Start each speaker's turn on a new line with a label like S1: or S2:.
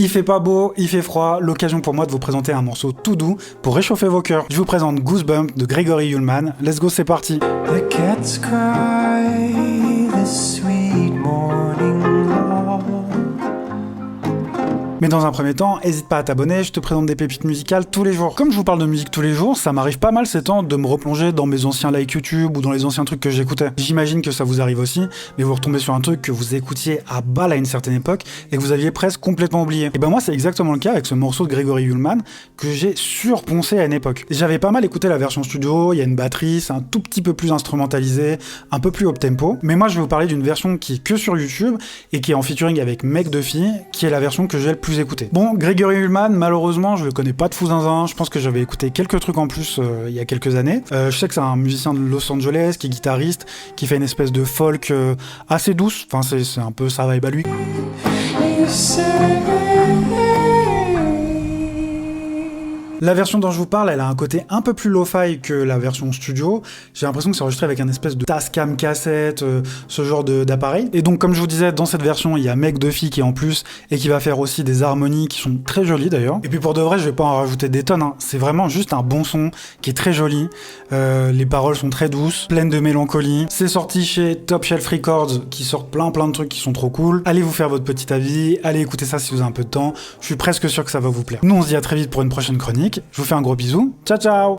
S1: Il fait pas beau, il fait froid, l'occasion pour moi de vous présenter un morceau tout doux pour réchauffer vos cœurs. Je vous présente Goosebumps de Gregory Ullman. Let's go, c'est parti.
S2: The cats cry this sweet morning love.
S1: Mais dans un premier temps, n'hésite pas à t'abonner, je te présente des pépites musicales tous les jours. Comme je vous parle de musique tous les jours, ça m'arrive pas mal ces temps de me replonger dans mes anciens likes YouTube ou dans les anciens trucs que j'écoutais. J'imagine que ça vous arrive aussi, mais vous retombez sur un truc que vous écoutiez à balle à une certaine époque et que vous aviez presque complètement oublié. Et ben moi c'est exactement le cas avec ce morceau de Gregory Ullman que j'ai surponcé à une époque. J'avais pas mal écouté la version studio, il y a une batterie, c'est un tout petit peu plus instrumentalisé, un peu plus up-tempo, mais moi je vais vous parler d'une version qui est que sur YouTube et qui est en featuring avec Meg Duffy, qui est la version que j'ai le plus écouté. Bon, Gregory Ullman, malheureusement, je le connais pas de fou zinzin, je pense que j'avais écouté quelques trucs en plus il y a quelques années. Je sais que c'est un musicien de Los Angeles, qui est guitariste, qui fait une espèce de folk assez douce, enfin c'est un peu sa vibe à lui. La version dont je vous parle, elle a un côté un peu plus lo-fi que la version studio. J'ai l'impression que c'est enregistré avec un espèce de Tascam cassette, ce genre d'appareil. Et donc, comme je vous disais, dans cette version, il y a Meg Duffy qui est en plus et qui va faire aussi des harmonies qui sont très jolies d'ailleurs. Et puis pour de vrai, je vais pas en rajouter des tonnes, hein. C'est vraiment juste un bon son qui est très joli. Les paroles sont très douces, pleines de mélancolie. C'est sorti chez Top Shelf Records qui sortent plein de trucs qui sont trop cool. Allez vous faire votre petit avis, allez écouter ça si vous avez un peu de temps. Je suis presque sûr que ça va vous plaire. Nous, on se dit à très vite pour une prochaine chronique. Je vous fais un gros bisou. Ciao ciao.